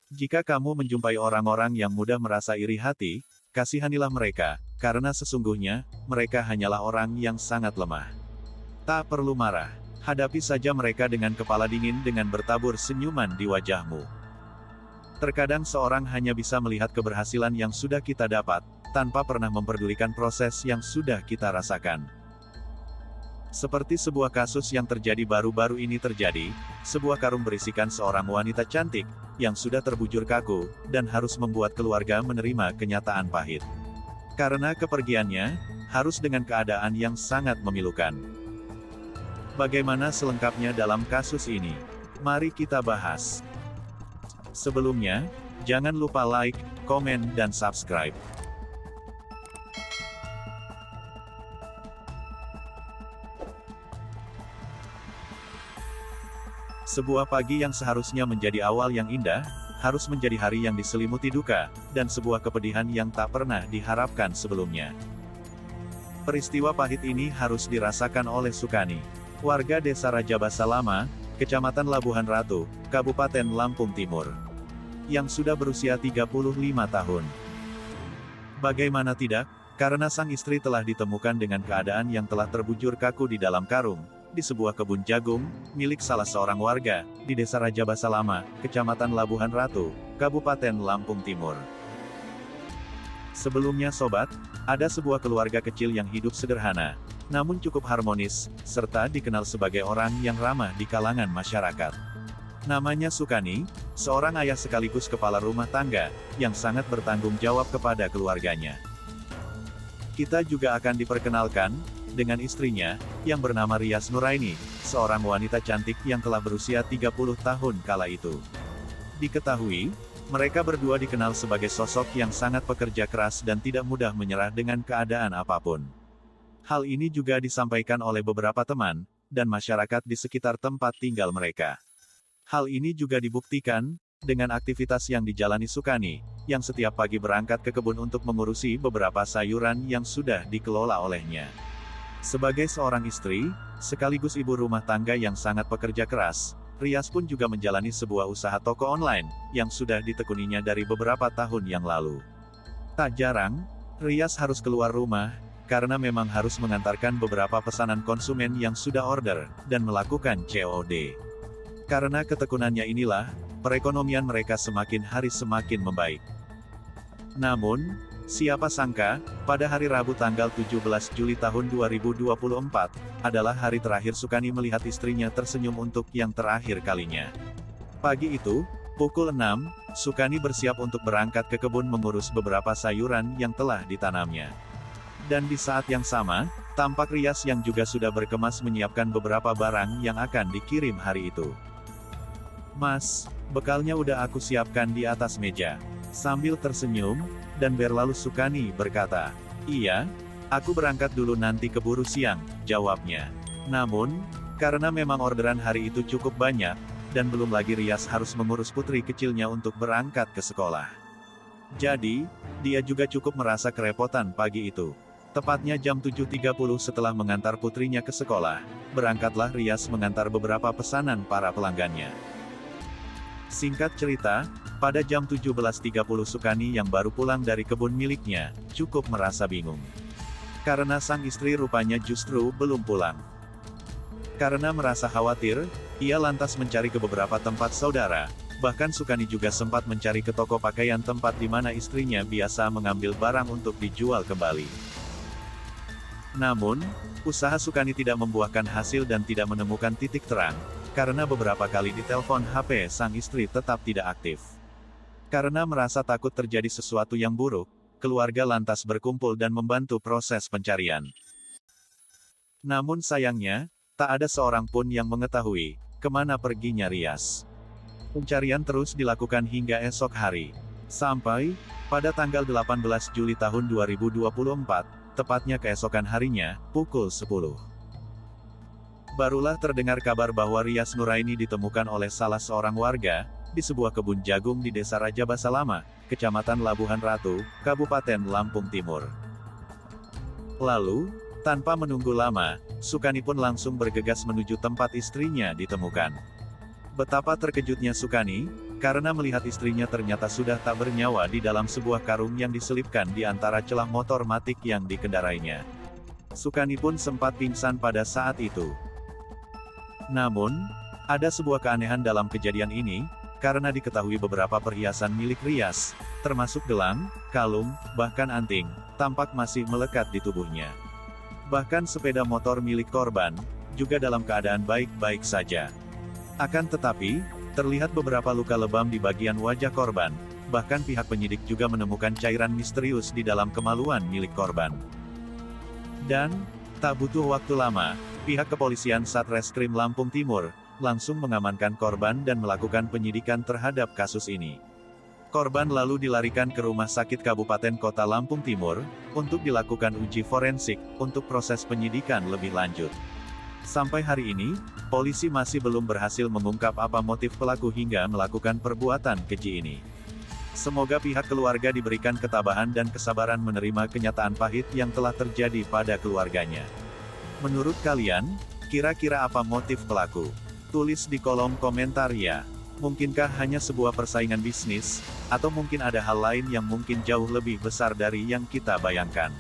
Jika kamu menjumpai orang-orang yang mudah merasa iri hati, kasihanilah mereka, karena sesungguhnya, mereka hanyalah orang yang sangat lemah. Tak perlu marah. Hadapi saja mereka dengan kepala dingin dengan bertabur senyuman di wajahmu. Terkadang seorang hanya bisa melihat keberhasilan yang sudah kita dapat, tanpa pernah memperdulikan proses yang sudah kita rasakan. Seperti sebuah kasus yang terjadi baru-baru ini terjadi, sebuah karung berisikan seorang wanita cantik, yang sudah terbujur kaku, dan harus membuat keluarga menerima kenyataan pahit. Karena kepergiannya, harus dengan keadaan yang sangat memilukan. Bagaimana selengkapnya dalam kasus ini? Mari kita bahas. Sebelumnya, jangan lupa like, komen, dan subscribe. Sebuah pagi yang seharusnya menjadi awal yang indah, harus menjadi hari yang diselimuti duka, dan sebuah kepedihan yang tak pernah diharapkan sebelumnya. Peristiwa pahit ini harus dirasakan oleh Sukani, warga desa Rajabasa Lama, Kecamatan Labuhan Ratu, Kabupaten Lampung Timur, yang sudah berusia 35 tahun. Bagaimana tidak, karena sang istri telah ditemukan dengan keadaan yang telah terbujur kaku di dalam karung, di sebuah kebun jagung, milik salah seorang warga, di desa Rajabasa Lama, Kecamatan Labuhan Ratu, Kabupaten Lampung Timur. Sebelumnya sobat, ada sebuah keluarga kecil yang hidup sederhana, namun cukup harmonis, serta dikenal sebagai orang yang ramah di kalangan masyarakat. Namanya Sukani, seorang ayah sekaligus kepala rumah tangga, yang sangat bertanggung jawab kepada keluarganya. Kita juga akan diperkenalkan dengan istrinya, yang bernama Rias Nuraini, seorang wanita cantik yang telah berusia 30 tahun kala itu. Diketahui, mereka berdua dikenal sebagai sosok yang sangat pekerja keras dan tidak mudah menyerah dengan keadaan apapun. Hal ini juga disampaikan oleh beberapa teman, dan masyarakat di sekitar tempat tinggal mereka. Hal ini juga dibuktikan, dengan aktivitas yang dijalani Sukani, yang setiap pagi berangkat ke kebun untuk mengurusi beberapa sayuran yang sudah dikelola olehnya. Sebagai seorang istri, sekaligus ibu rumah tangga yang sangat pekerja keras, Rias pun juga menjalani sebuah usaha toko online, yang sudah ditekuninya dari beberapa tahun yang lalu. Tak jarang, Rias harus keluar rumah, karena memang harus mengantarkan beberapa pesanan konsumen yang sudah order, dan melakukan COD. Karena ketekunannya inilah, perekonomian mereka semakin hari semakin membaik. Namun, siapa sangka, pada hari Rabu tanggal 17 Juli tahun 2024, adalah hari terakhir Sukani melihat istrinya tersenyum untuk yang terakhir kalinya. Pagi itu, pukul 6, Sukani bersiap untuk berangkat ke kebun mengurus beberapa sayuran yang telah ditanamnya. Dan di saat yang sama, tampak Rias yang juga sudah berkemas menyiapkan beberapa barang yang akan dikirim hari itu. "Mas, bekalnya udah aku siapkan di atas meja." Sambil tersenyum, dan berlalu Sukani berkata, "Iya, aku berangkat dulu nanti keburu siang," jawabnya. Namun, karena memang orderan hari itu cukup banyak, dan belum lagi Rias harus mengurus putri kecilnya untuk berangkat ke sekolah. Jadi, dia juga cukup merasa kerepotan pagi itu. Tepatnya jam 7.30 setelah mengantar putrinya ke sekolah, berangkatlah Rias mengantar beberapa pesanan para pelanggannya. Singkat cerita, pada jam 17.30 Sukani yang baru pulang dari kebun miliknya, cukup merasa bingung. Karena sang istri rupanya justru belum pulang. Karena merasa khawatir, ia lantas mencari ke beberapa tempat saudara, bahkan Sukani juga sempat mencari ke toko pakaian tempat di mana istrinya biasa mengambil barang untuk dijual kembali. Namun, usaha Sukani tidak membuahkan hasil dan tidak menemukan titik terang, karena beberapa kali ditelepon HP sang istri tetap tidak aktif. Karena merasa takut terjadi sesuatu yang buruk, keluarga lantas berkumpul dan membantu proses pencarian. Namun sayangnya, tak ada seorang pun yang mengetahui kemana perginya Rias. Pencarian terus dilakukan hingga esok hari. Sampai, pada tanggal 18 Juli tahun 2024, tepatnya keesokan harinya, pukul 10. Barulah terdengar kabar bahwa Rias Nuraini ditemukan oleh salah seorang warga, di sebuah kebun jagung di desa Rajabasa Lama, Kecamatan Labuhan Ratu, Kabupaten Lampung Timur. Lalu, tanpa menunggu lama, Sukani pun langsung bergegas menuju tempat istrinya ditemukan. Betapa terkejutnya Sukani, karena melihat istrinya ternyata sudah tak bernyawa di dalam sebuah karung yang diselipkan di antara celah motor matic yang dikendarainya. Sukani pun sempat pingsan pada saat itu. Namun, ada sebuah keanehan dalam kejadian ini, karena diketahui beberapa perhiasan milik Rias, termasuk gelang, kalung, bahkan anting, tampak masih melekat di tubuhnya. Bahkan sepeda motor milik korban, juga dalam keadaan baik-baik saja. Akan tetapi, terlihat beberapa luka lebam di bagian wajah korban, bahkan pihak penyidik juga menemukan cairan misterius di dalam kemaluan milik korban. Dan, tak butuh waktu lama, pihak kepolisian Satreskrim Lampung Timur, langsung mengamankan korban dan melakukan penyidikan terhadap kasus ini. Korban lalu dilarikan ke Rumah Sakit Kabupaten Kota Lampung Timur, untuk dilakukan uji forensik, untuk proses penyidikan lebih lanjut. Sampai hari ini, polisi masih belum berhasil mengungkap apa motif pelaku hingga melakukan perbuatan keji ini. Semoga pihak keluarga diberikan ketabahan dan kesabaran menerima kenyataan pahit yang telah terjadi pada keluarganya. Menurut kalian, kira-kira apa motif pelaku? Tulis di kolom komentar ya. Mungkinkah hanya sebuah persaingan bisnis, atau mungkin ada hal lain yang mungkin jauh lebih besar dari yang kita bayangkan?